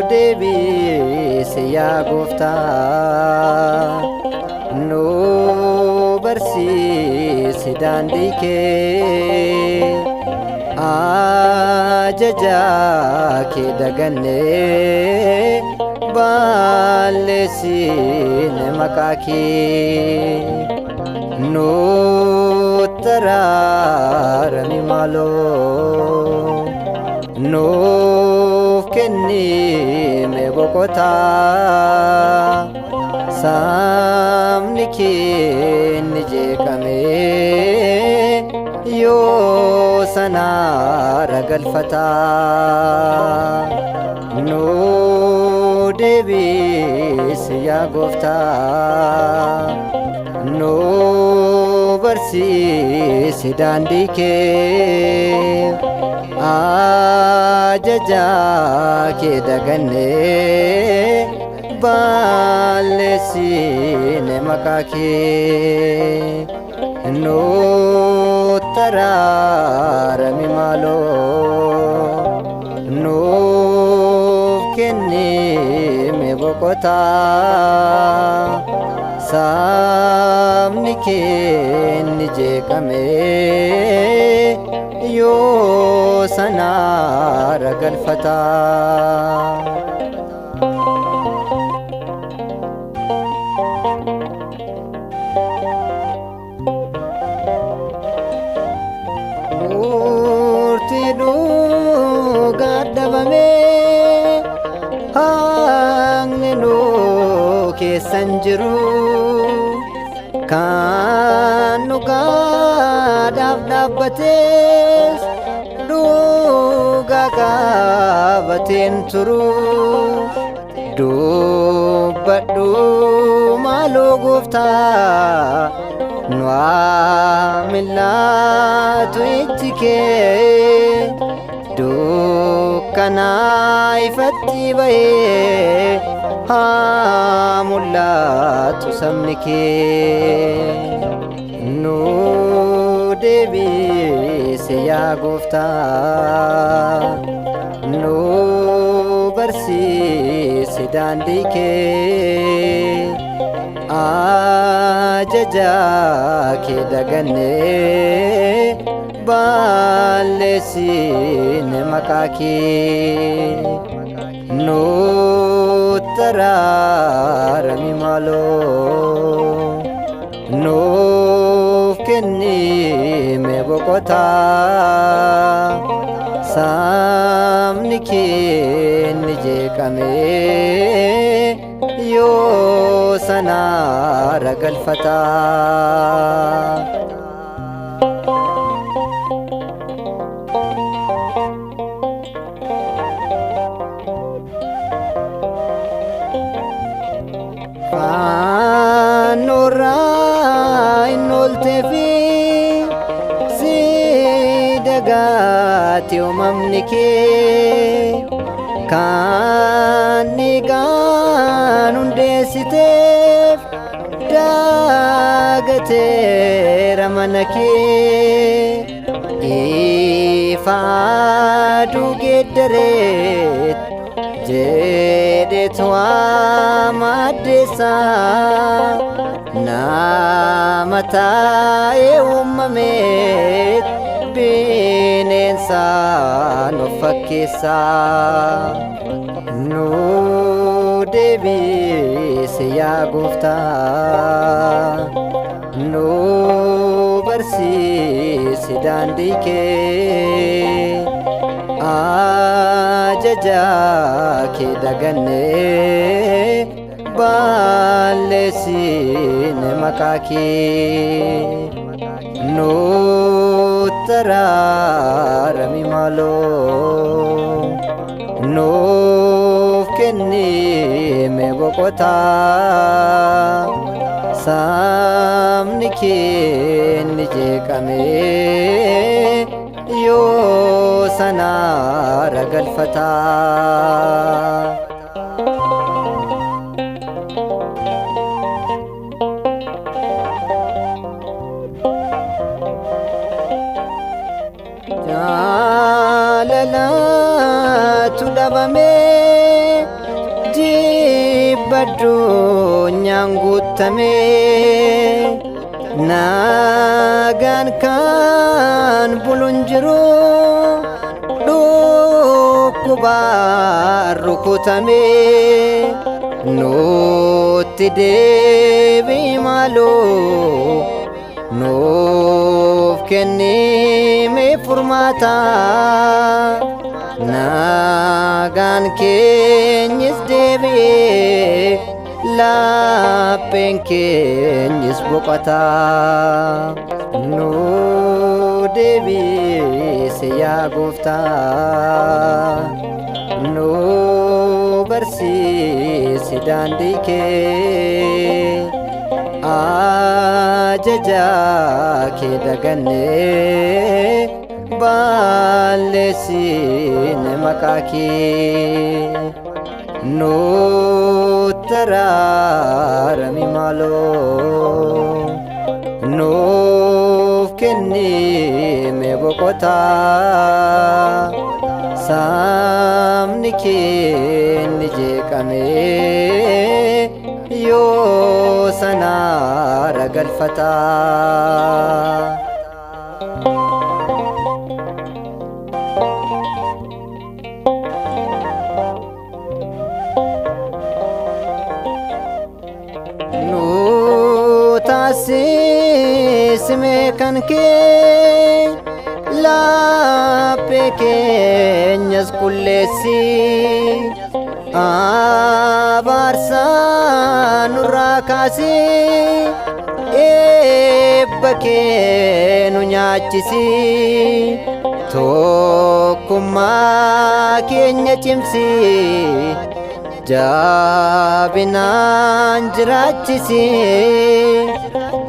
deebisi yaa Gooftaa, nu barsiisi daandii kee, ajaja kee dagannee balleessine maqaa kee. Nutti araarami maaloo, nuuf kenni mee boqotaa, sabni kee ni jeeqamee yoo sanaara galfataa. Nu deebisi yaa Gooftaa, nu barsiisi daandii kee, ajaja kee dagannee balleessine maqaa kee. Nutti araarami maaloo, nuuf kenni mee boqotaa, sabni kee ni jeeqamee yoo sanaara galfataa. Murtii dhugaa dhabamee haqni nu keessan jiru, kan dhugaadhaaf dhaabbates dhugaa qabateen turu. Dubbadhu maaloo Gooftaa, nu haa mil'atu ijji kee, dukkanaa ifatti bahee haa mul'atu sabni kee. Nu deebisi yaa Gooftaa, nu barsiisi daandii kee, ajaja kee dagannee balleessine maqaa kee. Nutti araarami maaloo, nuuf kenni mee boqotaa, sabni kee ni jeeqamee yoo sanaara galfataa. Faannoorraa hin oolteefi si dagaate uumamni kee, kan dhiigaan hundeessiteef daagateera mana kee. Ifa aduu geeddareet jedheetu waama addeessaa, nama taa'ee uumameet bineensaan of fakkeessaa. Nu deebisi yaa Gooftaa, nu barsiisi daandii kee, ajaja kee dagannee balleessine maqaa kee. Nutti araarami maaloo, nuuf kenni mee boqotaa, sabni kee ni jeeqamee yoo sanaara galfataa. Jaalalatu dhabamee jibba addunyaan guutamee nagaan kan bulu hin jiru dhukkubaan rukutamee nutti deebii maaloo nuuf kennime furmaata nagaan keenyis deebi'ee lapheen keenyis boqota nu deebisi yaa Gooftaa nu barsiisi daandii kee ajaja kee dagannee balleessine maqaa kee nutti araarami maaloo nuuf kennime boqotaa sabni keenni jeeqamee yoo sanaara galfataa. Taasisime kan kee laphee keenyas qulleessi abaarsaa nurraa kaasi eebba kee nu nyaachisi tokkummaa keenya cimsi jabinaan jiraachisi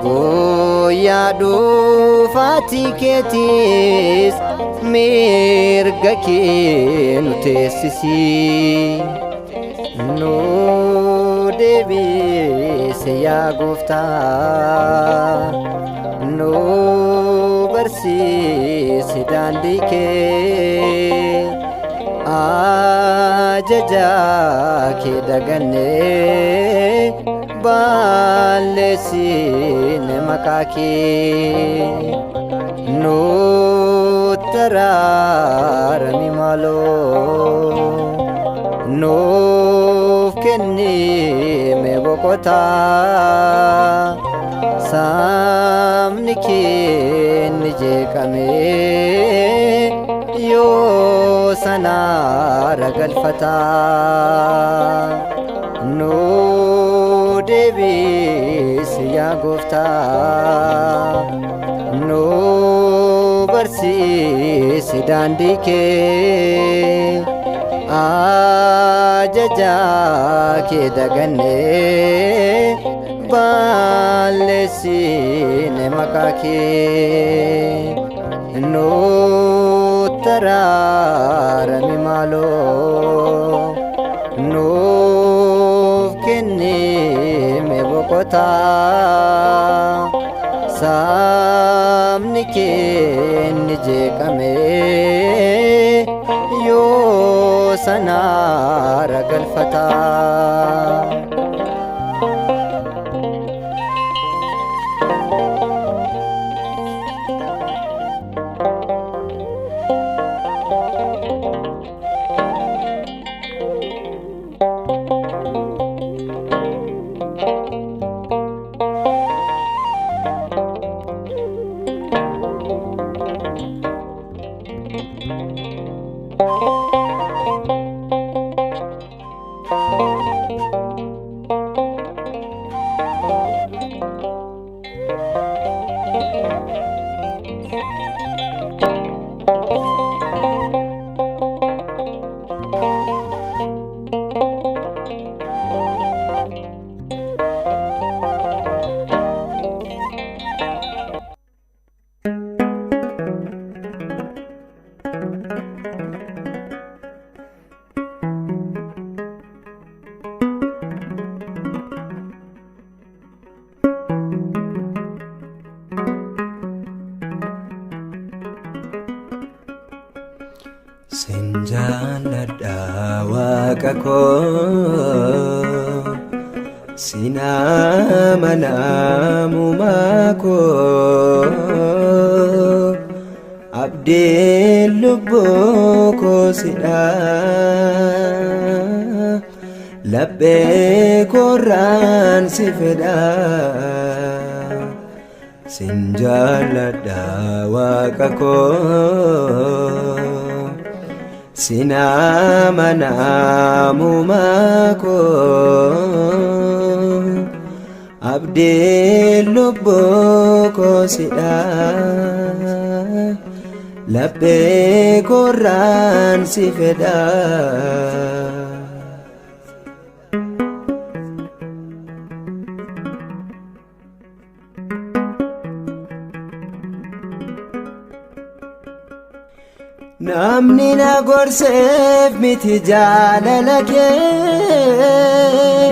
guyyaa dhufaatii keetiis mirga kee nu teessisi nu deebisi yaa Gooftaa nu barsiisi daandii kee ajaja kee dagannee balleessine maqaa kee nutti araarami maaloo nuuf kennime boqotaa sabni keenni jeeqamee yoo sanaara galfataa nu deebisi yaa Gooftaa nu barsiisi daandii kee ajaja kee dagannee balleessine maqaa kee nutti araarami maaloo nuuf kennime boqotaa sabni keenni jeeqamee yoo sanaara galfataa. Sinjaaladha waaqa koo sinamanamumaa koo abdiin lubbuu koo sidha laphee kooraan si fedha sinjaaladha waaqa koo sinamanamumaa koo abdiin lubbuu koo sidha laphee kooraan si fedha namni na gorseef miti jaalala kee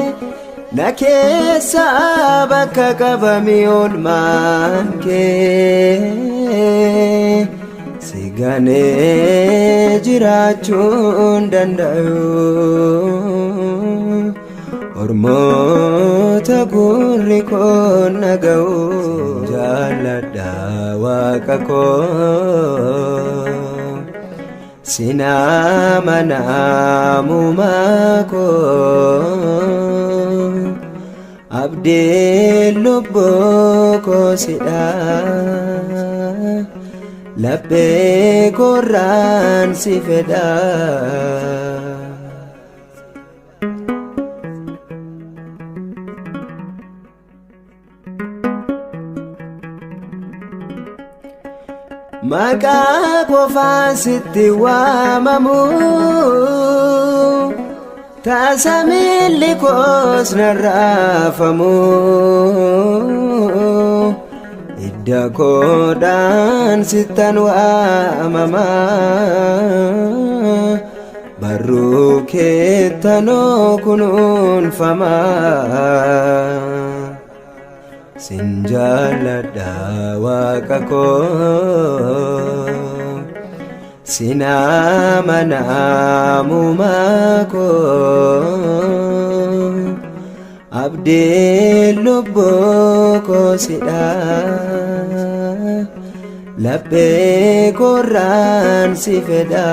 na keessa bakka qabame oolmaan kee si ganee jiraachuun danda'u ormoota gurri koo naga'u jaaladha waaqa koo sinamanamumaa koo abdiin lubbuu koo sidha laphee kooraan si fedha maqaa qofaan sitti waamamu taasa miilli koos narraafamu idda koodhaan sittan waamama barruu keettanoo kunuunfama sinjaaladha waaqa koo sinamanamumaa koo abdiin lubbuu koo sidha laphee kooraan si fedha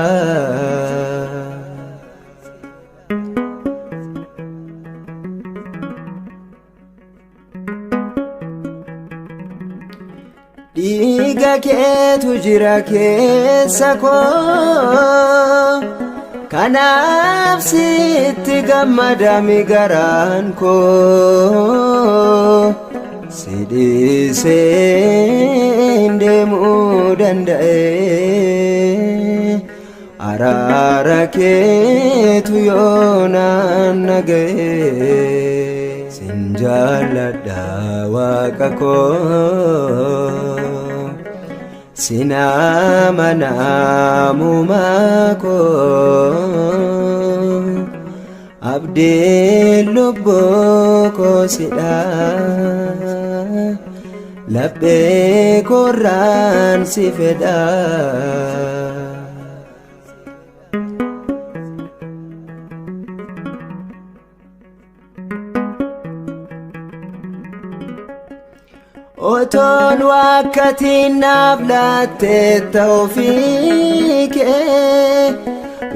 dhiiga keetu jira keessa koo kanaaf sitti gammadami garaan koo si dhiisee deemuu danda'e araara keetu yoonaan naga'e sinjaaladha waaqa koo sinamanamumaa koo abdiin lubbuu koo sidha laphee kooraan si fedha otoon wakkatiin naaf laattee ta'ufii kee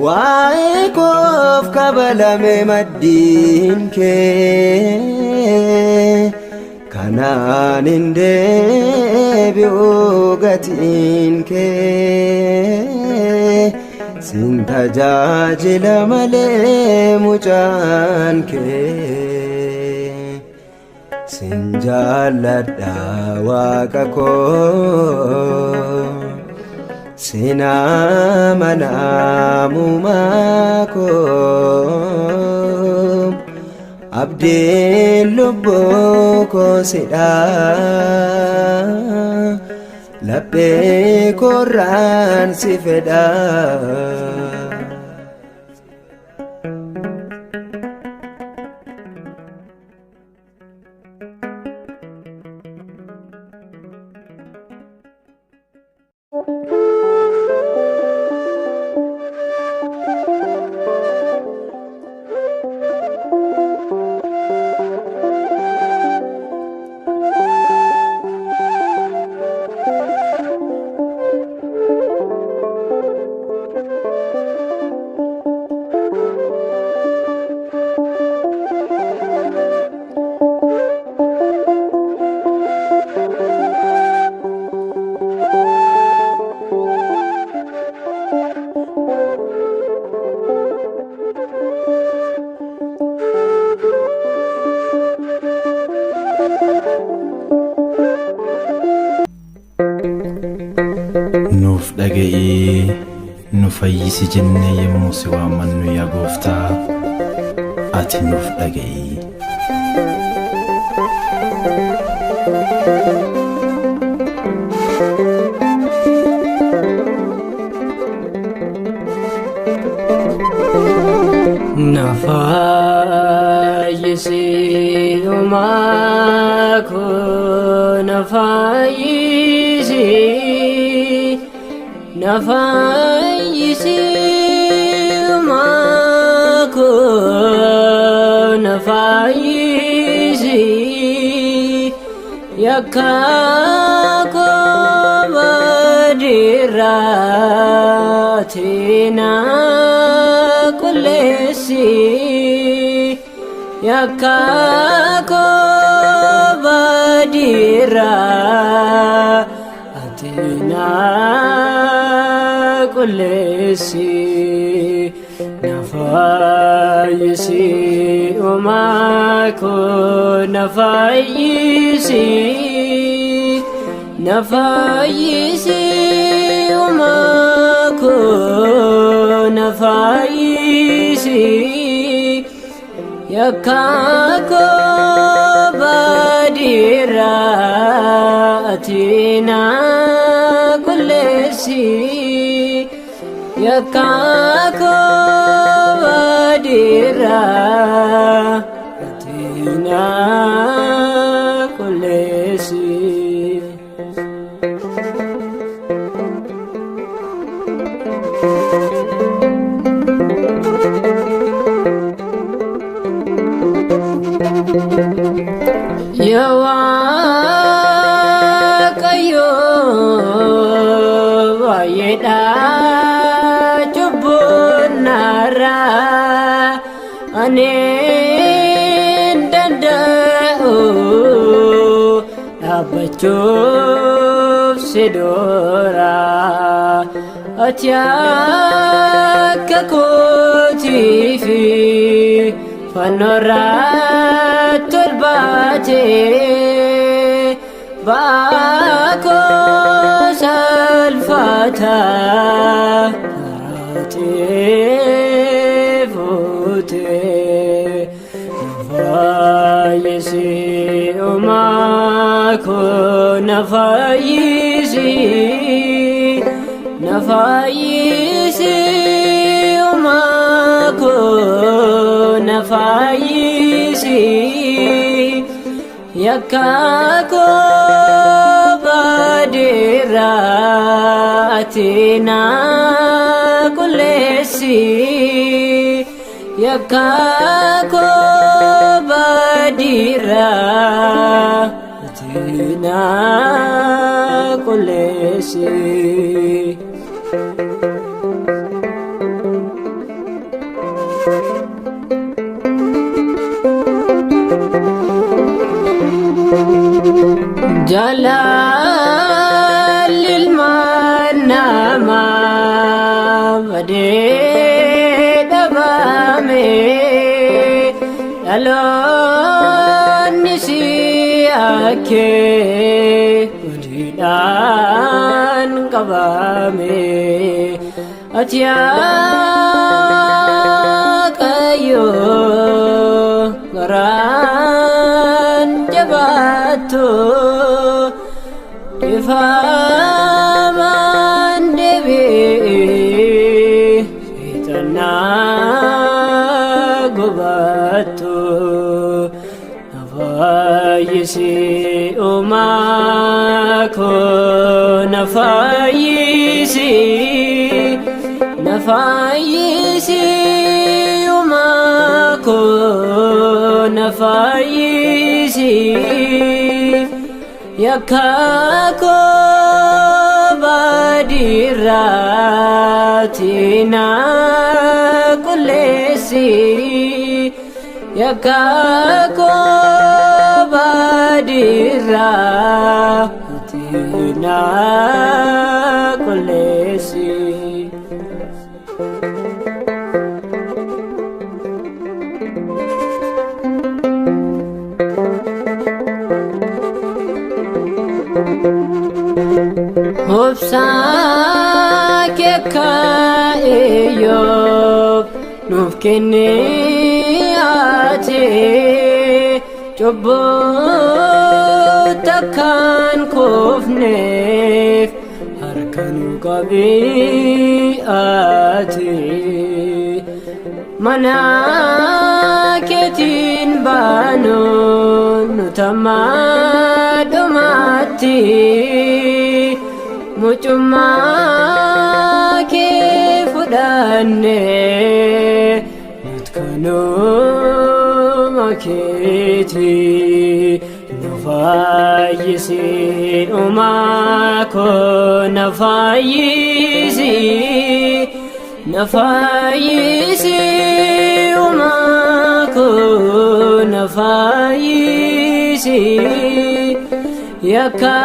waa'ee koof kabalame maddiin kee kanaan hin deebi'u gatiin kee sin tajaajila malee mucaan kee sinjaaladha waaqa koo sinamanamumaa koo abdiin lubbuu koo sidha laphee kooraan si fedha nuuf dhaga'i nu fayyisi jennee yemmuu si waamannu yaa gooftaa ati nuuf dhaga'i. Nafayisi umako nafayisi umako nafayisi yakako badiratina kulesi yakako badiratina kulesi nafayisi umako nafayisi umako nafayisi yakako badiratina kulesi yakako badiratina kulesi. Yawakayo wayeda chubunara anen dandao abachuf sedora atyaka kotifi fanora turbate bako salfata vote nafayisi umako nafayisi umako nafayisi yakako badiratina kulesi yakako badiratina kulesi. Jalalil manama vadeda bame alon nisiake udidan kabame atya kayo garan jabato ifaman devi itana gubato nafayisi umako nafayisi umako nafayisi yakako badiratina kulesi yakako badiratina kulesi. Hopsa Eeyyoof nuuf kennee ate cubbuuta kan koofneef harka nu qabee ate mana keetiin baanu nu tammaa dhumaatti mucummaa kee fudhanne nut kanuma keeti nu fayyisi uumaa koo na fayyisi uumaa koo na fayyisi yakka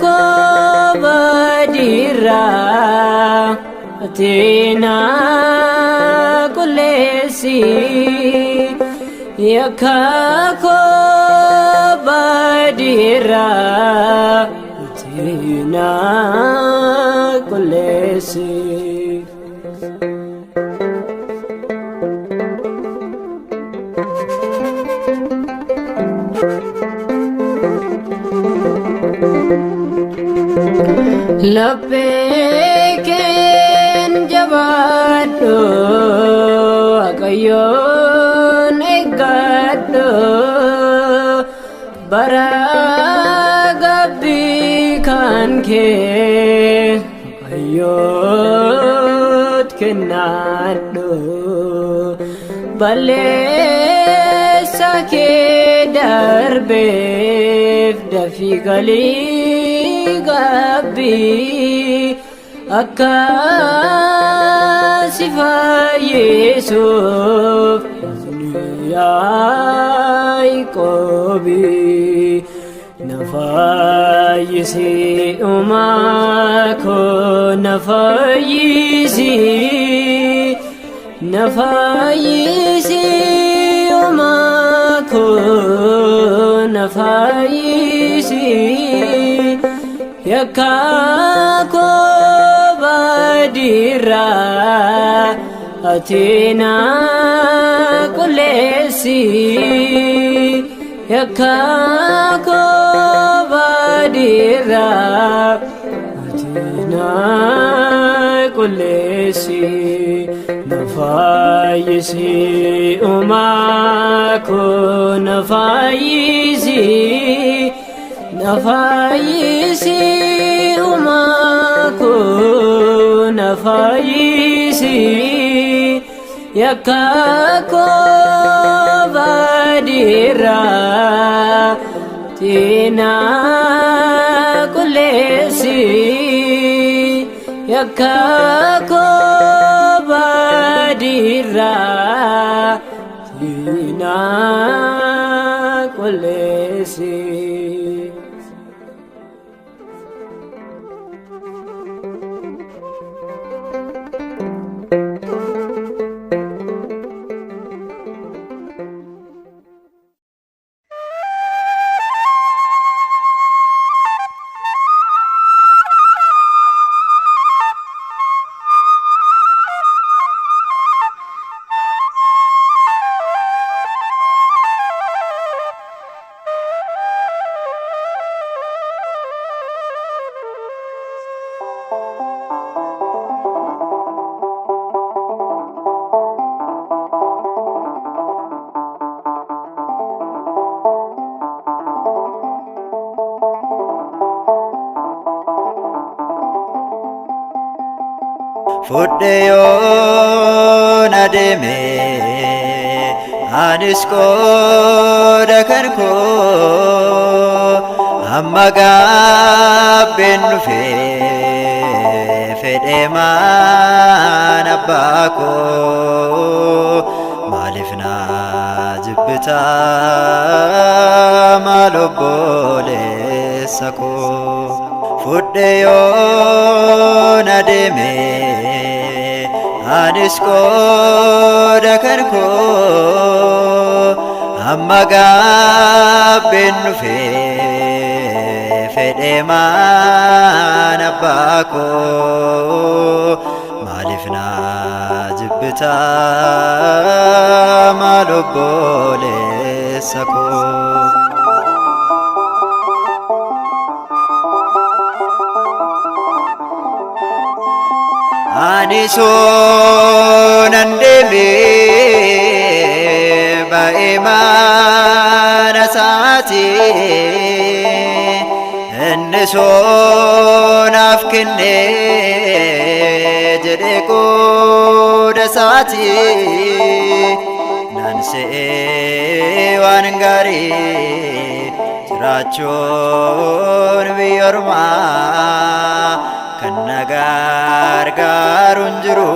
koo badirraa ati na qulleessi yakka koo badirraa ati na qulleessi. Laphee keen jabaadhu Waaqayyoon eeggadhu bara gabbii kan kee Waaqayyoot kennadhu balleessa kee darbeef dafii galii gabbii akka si fayyisuuf Yaaqoobi na fayyisi uumaa koo na fayyisi uumaa koo na fayyisi yakka koo badirraa ati na qulleessi yakka koo badirraa ati na qulleessi na fayyisi uumaa koo na fayyisi uumaa koo na fayyisi yakka koo badirraa ati na qulleessi yakka koo badirraa ati na qulleessi. Fudhee yoon adeeme anis qooda kan koo amma gaabbeen dhufee fedhee maan abbaa koo maaliif na jibbitaa maal obboleessa koo fudhee yoon adeeme anis qooda kan koo amma gaabbeen dhufee fedhe maan abbaa koo maaliif na jibbita maal obboleessa koo. Ani sunan deeme ba'ee mana isaati inni sunaaf kenne jedhee qooda isaati nan se'ee waan gaarii jiraachuun biyya ormaa kan na gargaaru hin jiru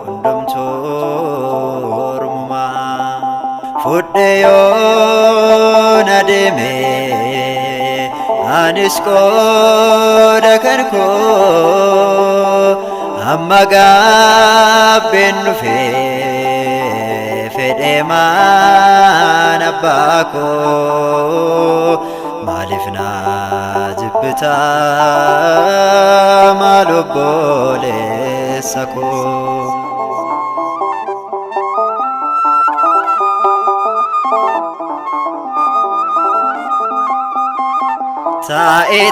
hundumtuu ormumaa. Fudhee yoo na deeme anis qooda kan koo amma gaabbeen dhufee fedhee maan abbaa koo maaliif na jibbita maal obboleessa koo.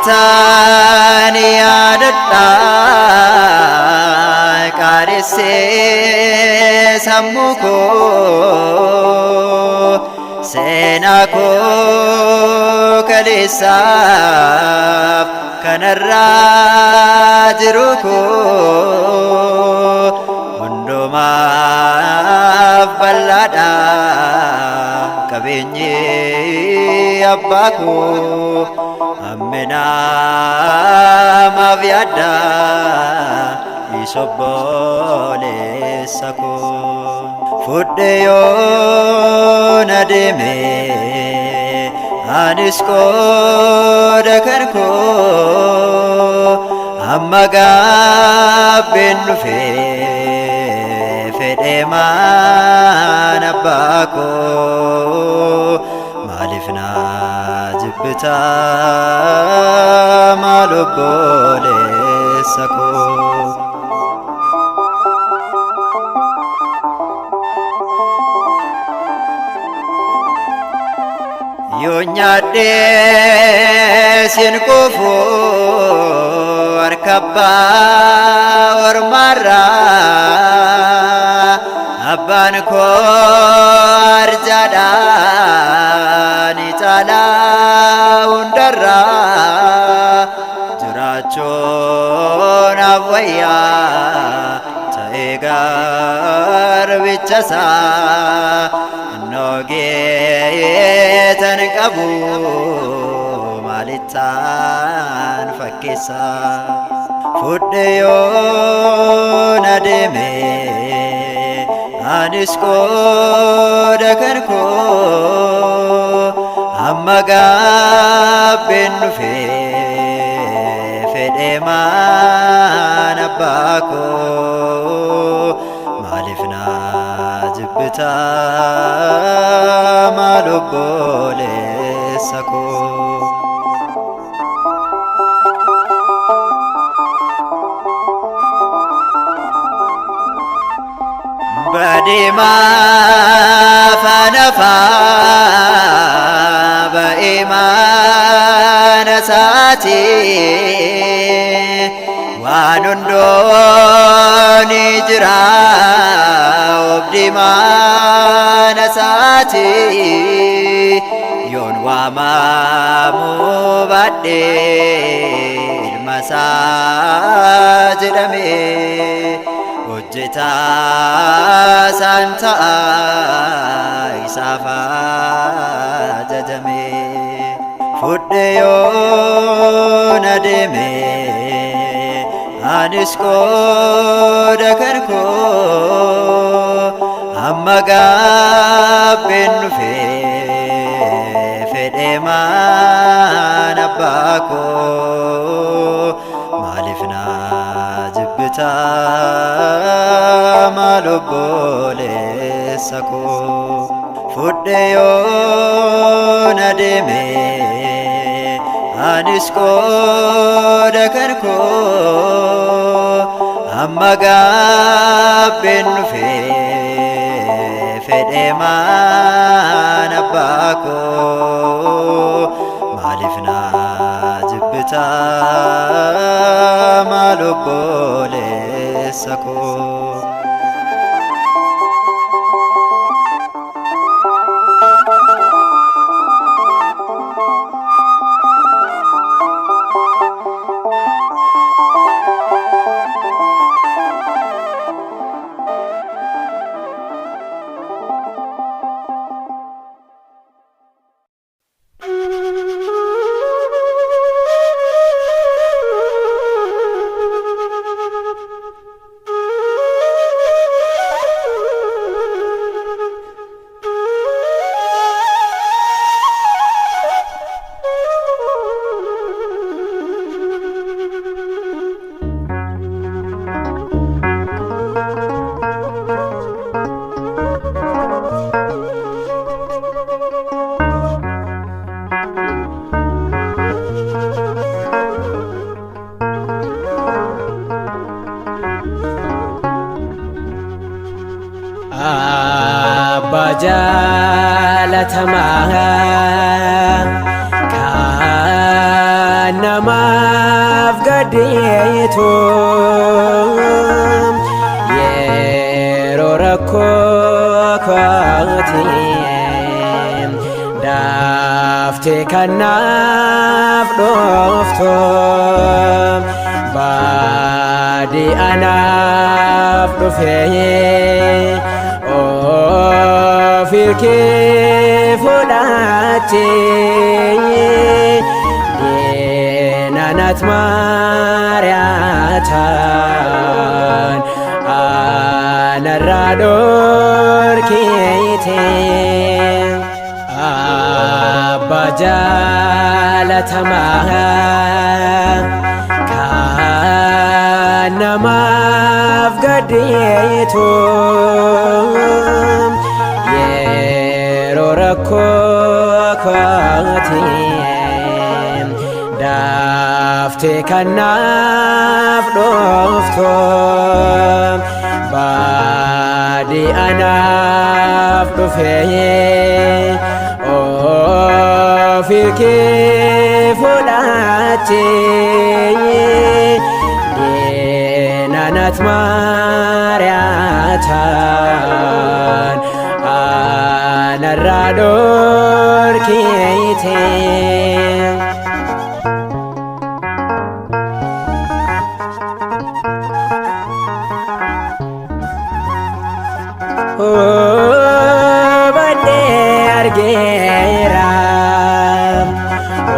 Taa'eetaan yaadadha qaadessee sammuu koo seenaa koo kaleessaaf kanarraa jiru koo hundumaaf bal'aadha qabeenyi abbaa koo amminaamaaf yaadda isa obboleessa koo. Fudhee yoo na deeme anis qooda kan koo amma gaabbeen dhufee fedhee maan abbaa koo maaliif na jibbita maal obboleessa koo. Yoo nyaadhee siin quufu harka abbaa ormaarraa abbaan koo arjaadhaan caalaa hundarraa jiraachuun wayyaa ta'ee garbicha isaa noogeetan qabu maalittaan fakkeessa. Fudhee yoo na deeme anis qooda kan koo amma gaabbeen dhufee fedhee maan abbaa koo maaliif na jibbita maal obboleessa koo. Badeemaa fanafaa ba'ee mana isaati waan hundooni jira obdi mana isaati yoon waamamu baadhee ilma isaa jedhame hojjetaa isaan ta'a isaaf ajajame. Fudhee yoo na deeme anis qooda kan koo amma gaabbeen dhufee fedhee maan abbaa koo maaliif na jibbita maal obboleessa koo. Fudhee yoo na deeme anis qooda kan koo amma gaabbeen dhufee fedhee maan abbaa koo maaliif na jibbita maal obboleessa koo. jaalatamaa kan namaaf gaddeetu yeroo rakkoo kootiin daaftee kanaaf dhooftu baadii anaaf dhufee ofirkee fudhatee deenanat mari'atan anarraa dhorkitee abba jaalatamaa kan namaaf gaddeetu yeroo rakkoo kootiin daaftee kanaaf dhooftu baadii anaaf dhufee ofirkee fudhatee deenanat mari'atan anarraa dhorkitee. Badee argeera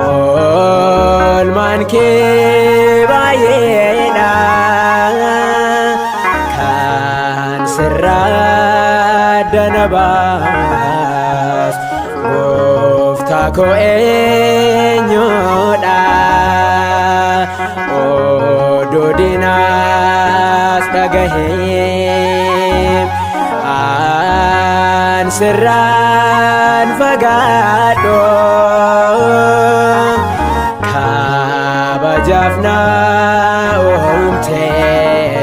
oolmaan kee baay'eedha kan sirraa dana baas gooftaa koo eenyudha oduu diinaas dhagahee an sirraan fagaadho kabajaaf na oomtee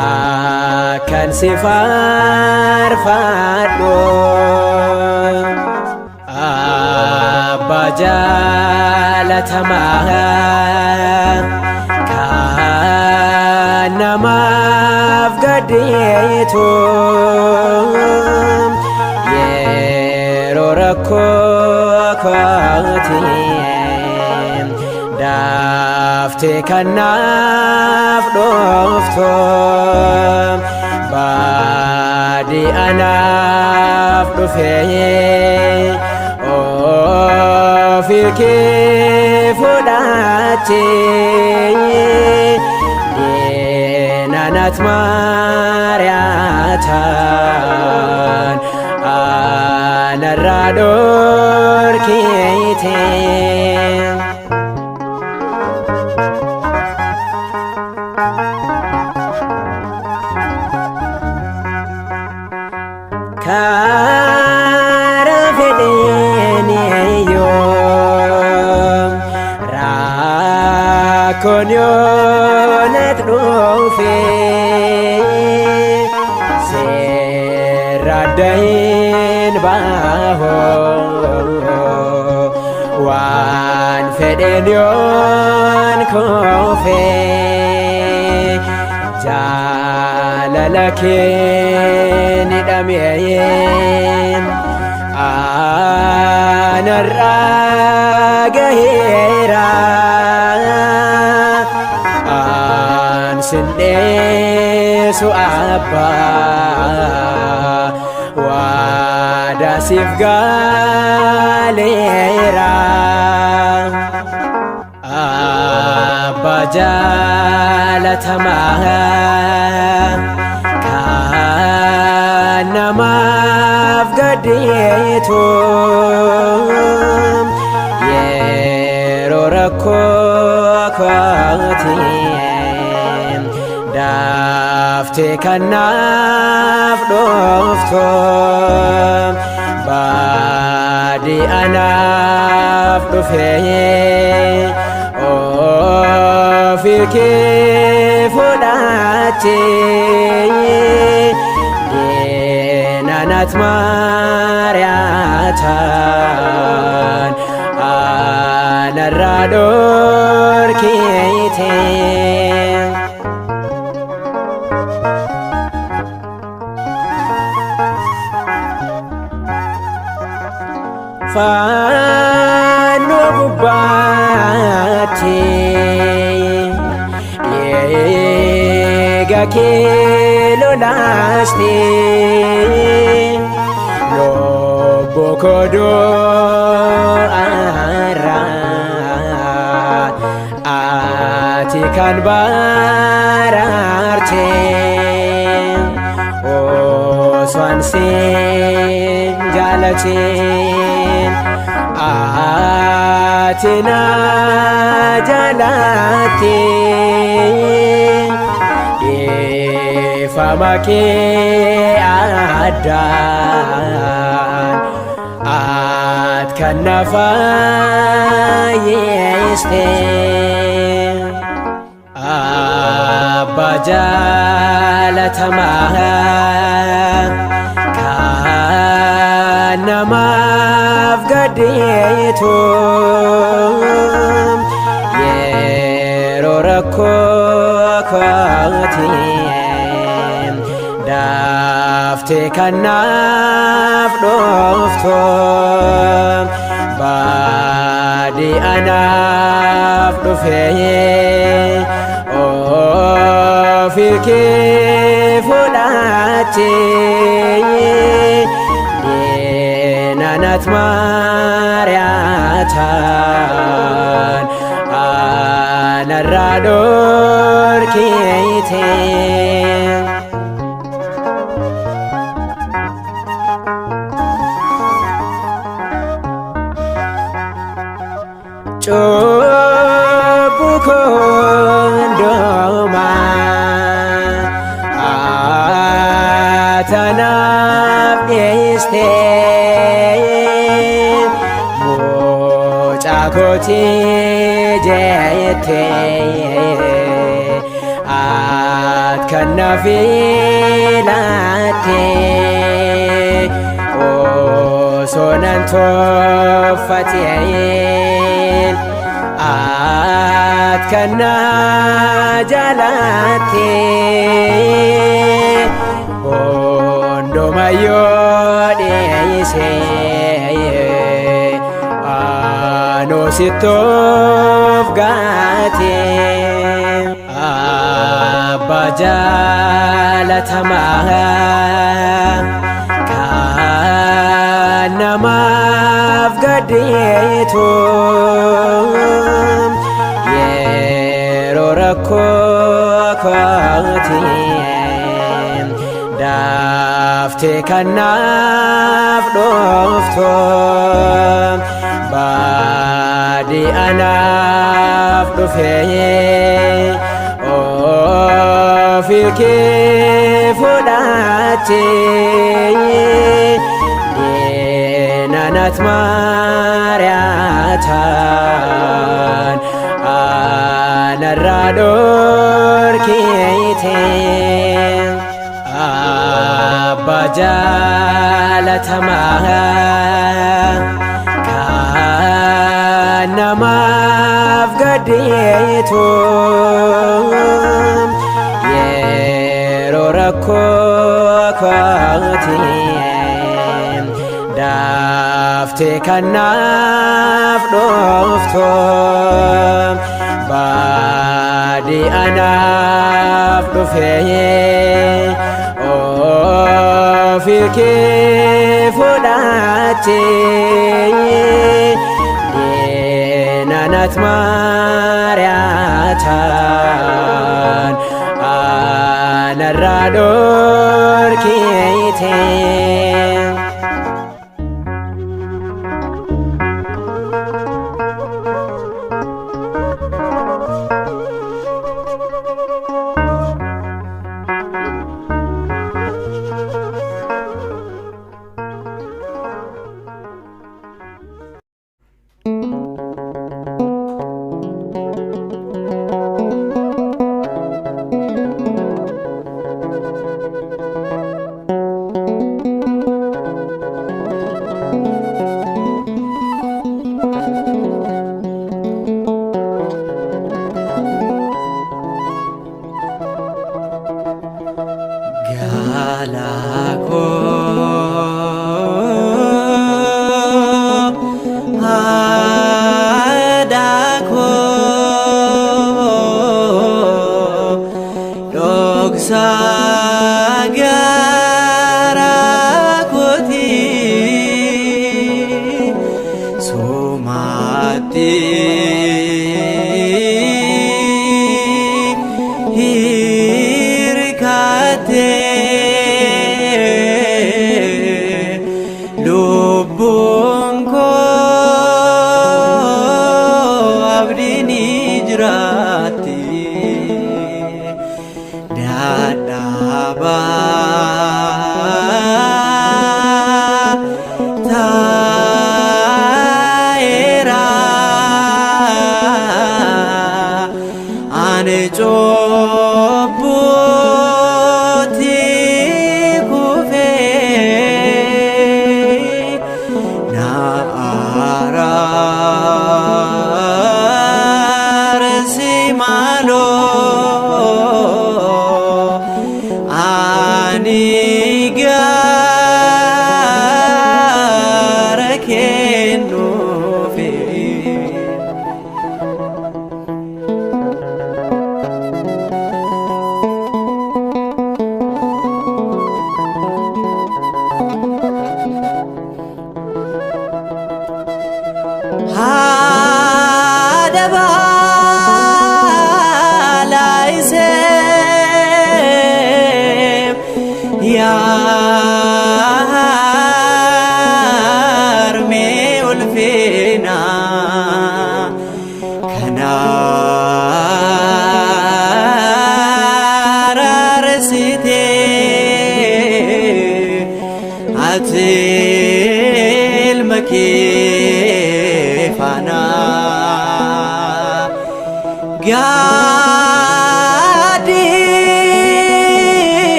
akkan si faarfadho abba jaalatamaa kan namaaf gaddeetu yeroo rakkoo kootiin daaftee kanaaf dhooftu baadii anaaf dhufee ofirkee fudhatee deenanat mari'atan anarraa dhorkitee. Karaa fedheeni yoo konyonet dhufe seradain baho wan fedhen yon kofe jaalala kee ni dhameen anarraa gaheera sindeesu abbaa waadaa siif galeera abbaa jaalatamaa kan namaaf gaddeetu yeroo rakkoo kootii daftee kanaaf dhuftu baadii anaaf dhufee ofii kee fudhattee deenanat maariyaatan anarraa dhorkite fannoo gubbaatti eega kee lolaaste lubbuu koo du'arraa ati kan baraarte osoo sin jaalatin ati na jaalatte dhiifama kee addaan ati kan na fayyiste abbaa jaalatamaa kan namaaf gaddeetu yeroo rakkoo kootii daftee kanaaf dhuftu baadii anaaf dhufee ofii kee fudhattee deenanat maariyaatan anarraa dhorkite cubbuu koo hundumaa atanaaf dhiiste mucaa kootii jettee ati kan na filatte osoo nan tuffatin ati kan na jaalatte hundumayyuu dhiisee anoo sittoof gaate abbaa jaalatamaa kan namaaf gaddeetu yeroo rakkoo kootii daftee kanaaf dhuftu baadii anaaf dhufee ofii kee fudhattee deenanat maariyaatan narraa dhorkite Abbaa jaalatamaa kan namaaf gaddeetu yeroo rakkoo kootii daaftee kanaaf dhuftu baadii anaaf dhufee ofii kee fudhattee diinanat maariyaatan anarraa dhorkite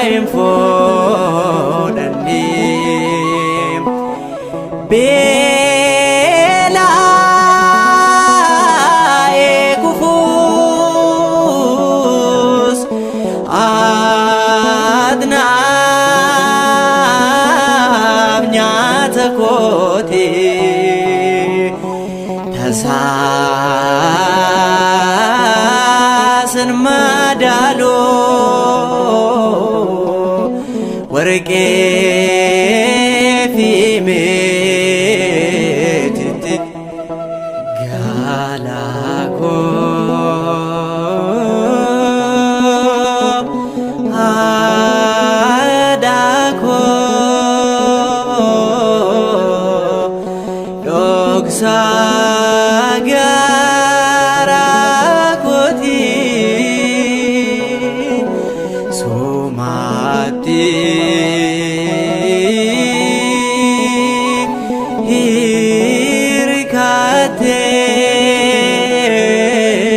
hin fuudhanne beela'ee kufuus adnaaf nyaata kooti tasaasan madaaloo warqee fi meetitti gaalaa koo aadaa koo dhoksaa garaa kooti somaatti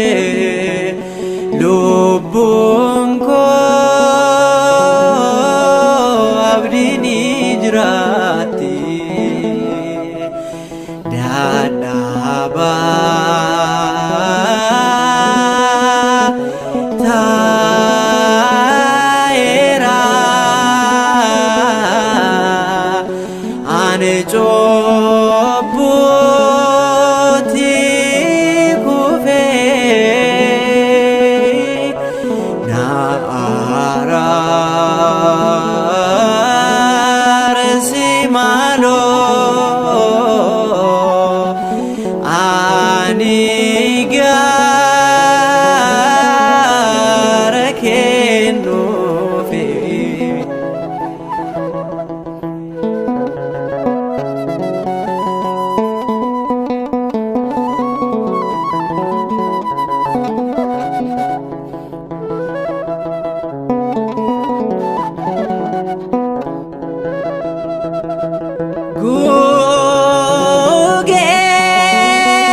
hirkattee lubbuun koo abdiin jiraatti dadhabaa taa'eera ani cobbuutti kufee na araarsi maaloo ani gaara kennuufi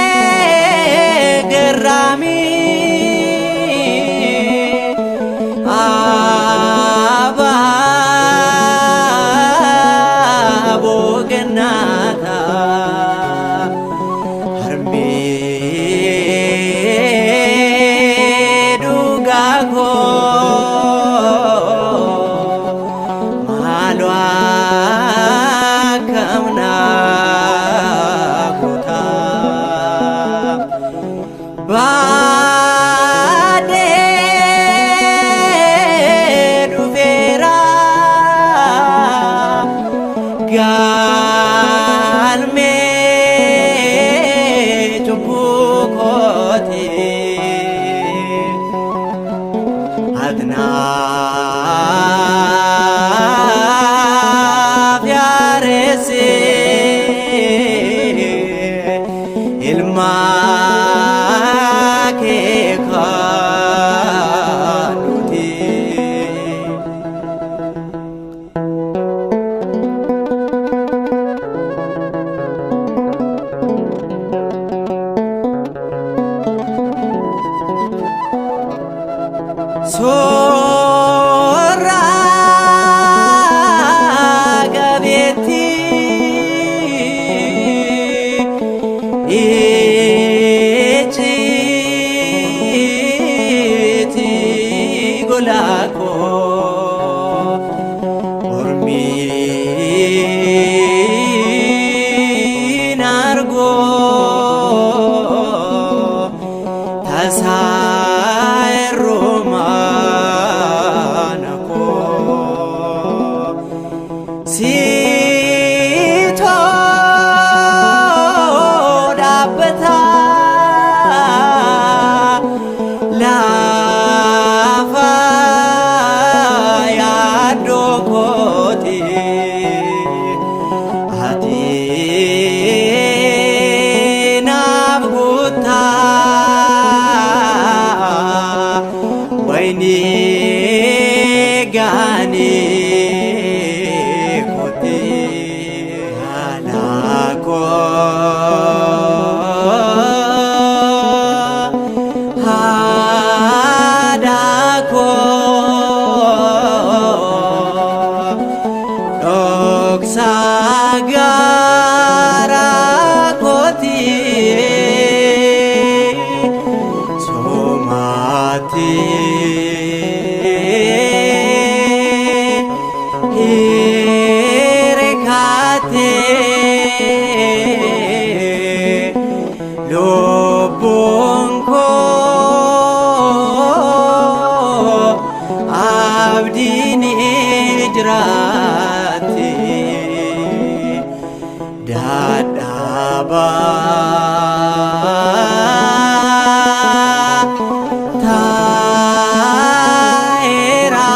gugee garraamii abaaboo gannaata harmee dhugaa koo maaloo akkamnaa kutaa baadhee dhufeera galmee cubbuu kooti adnaaf yaareesse ilmaa kee kadhuuti soorraa qabeetti ijjiiti golaa koo ormiin argoo tasaa erromaana koo siitoo dhaabbataa lafa yaaddoo kooti ati naaf guutaa wayni gaanii kooti hirekate lubbuun koo abdiin jiraate dadhabaa taa'eera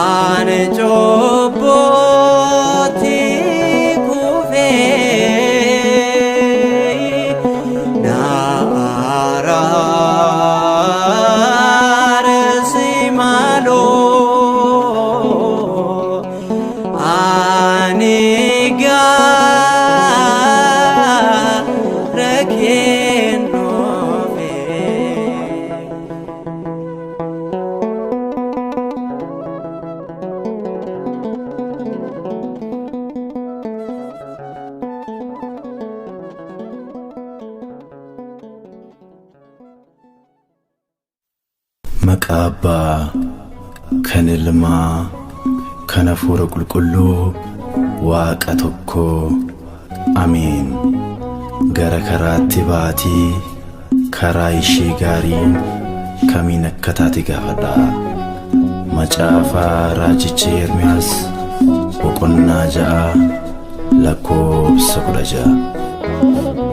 ani cubbuutti kufee na araarsi maaloo ani gaara kennuufee. Maqaa Abbaa kan Ilmaa kan Hafuura Qulqulluu Waaqa tokkoo Ameen. Gara karaatti baatii karaa ishee gaarii kamiin akka taate gaafadha. Macaafa raajicha Ermiyaas boqonnaa 6 lakkoofsa 16.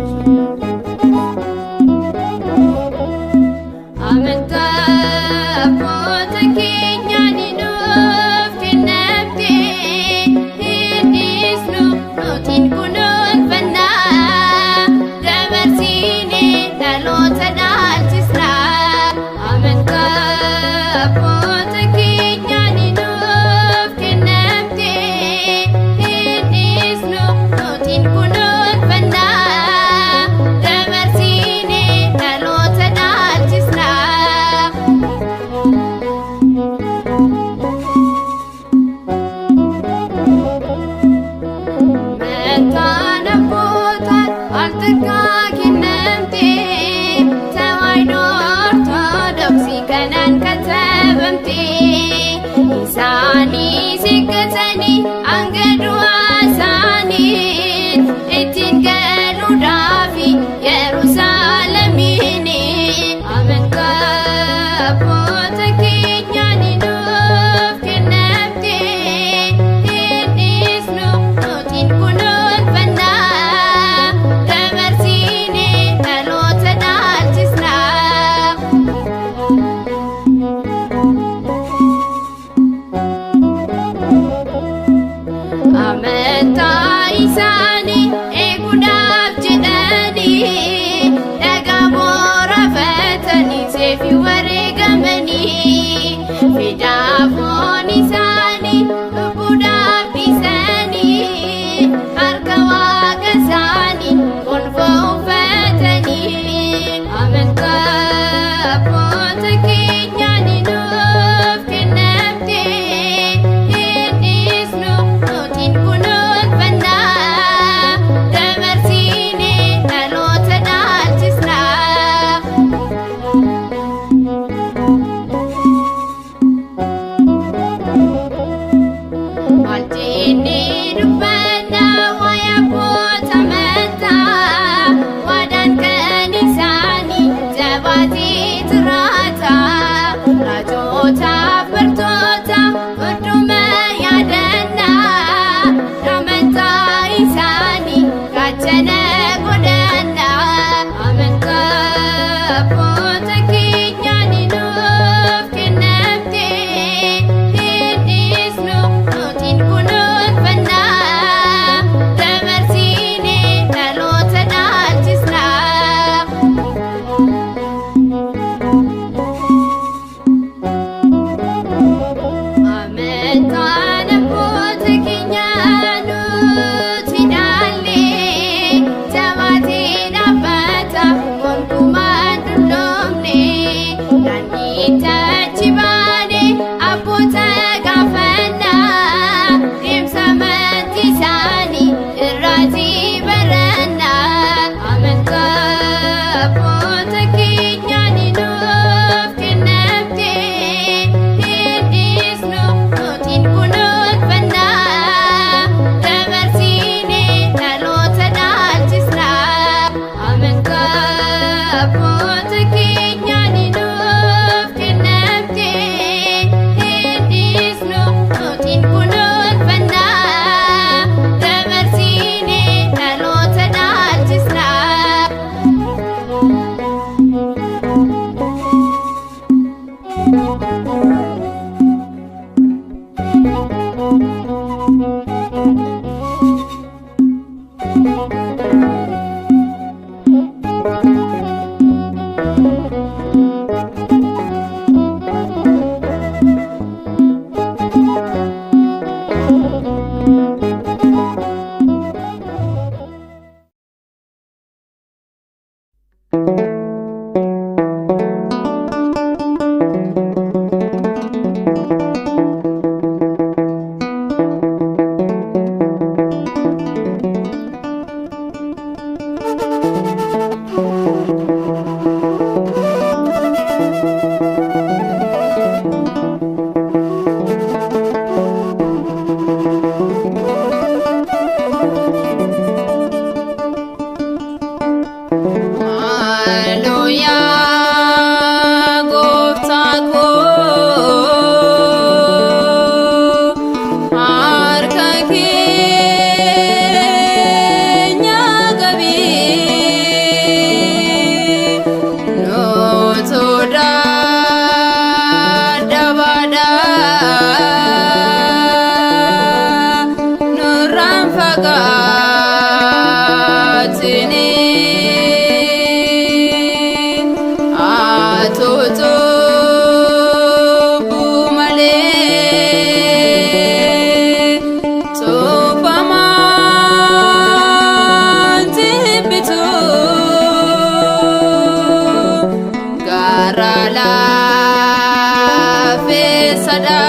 sada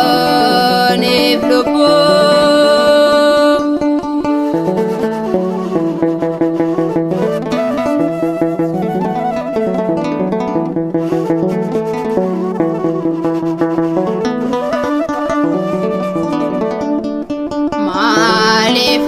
omafoniif lubbuu maaliif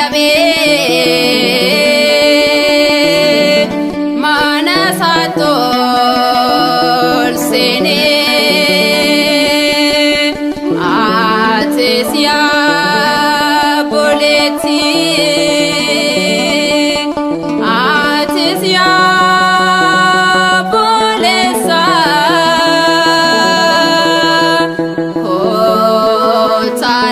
qabe mana satol sene ates ya boleti ates ya bolesa kotade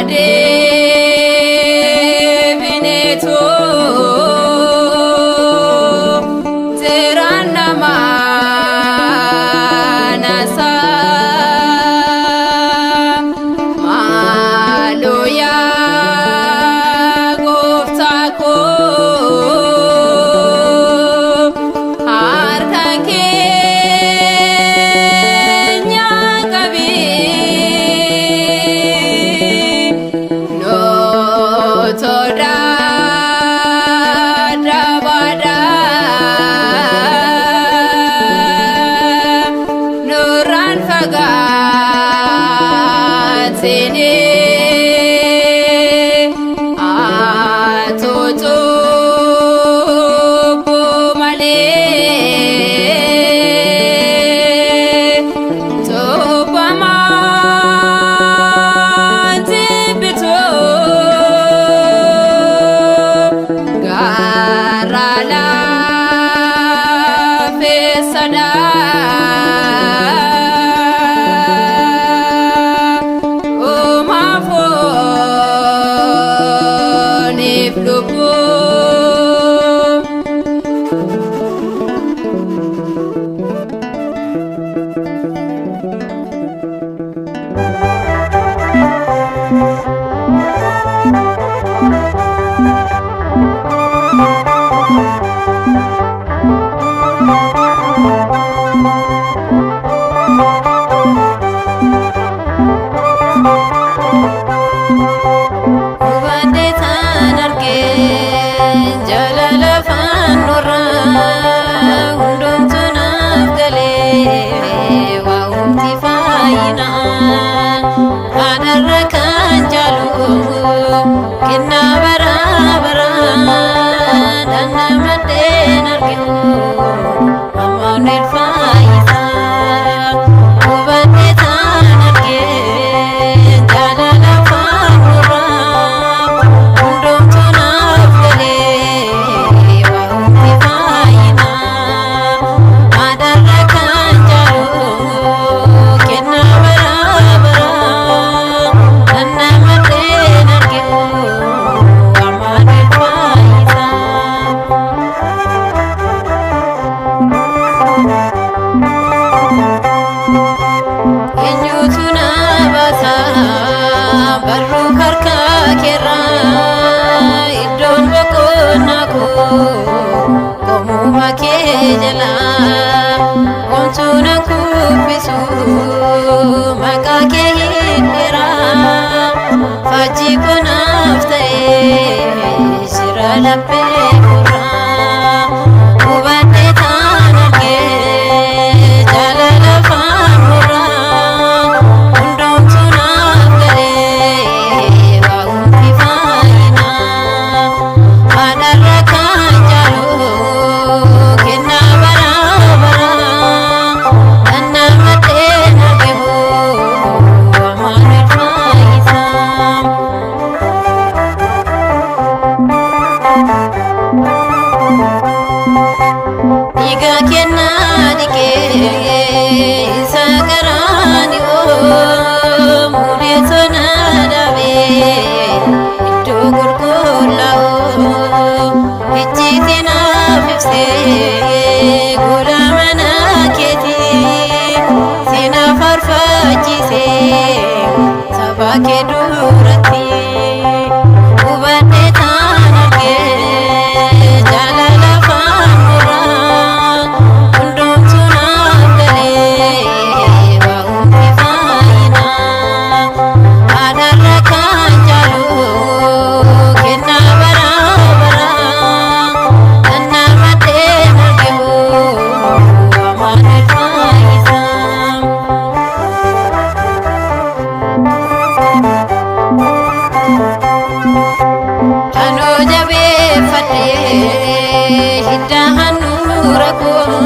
hiddahan nura koo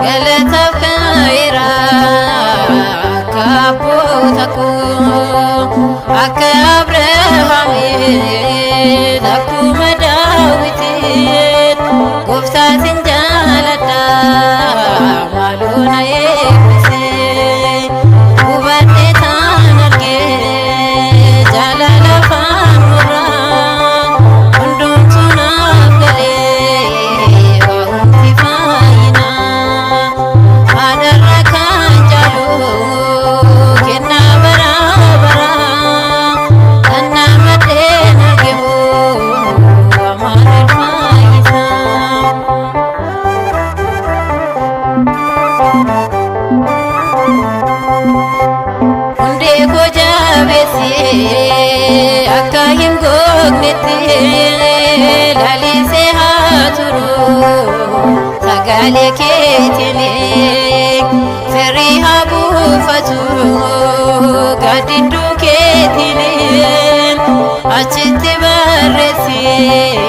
galataaf kaayera akka abboota koo akka Abrahaamiin akkuma Daawitiit Gooftaatin jaaladha maaloo na eebbisee hubadhee taan argee jaalala faanurraa hundumtuu naaf galee waa'umti faayinaa haadharra kan jaalu kennaa baraa baraa kan nama dheen argamu waan faayisaa. Hundee koo jabeessee akka hin goognetti lalisee haa turu sagalee keetiin firii haa buufatu gaaddidduu keetiin achitti barreessee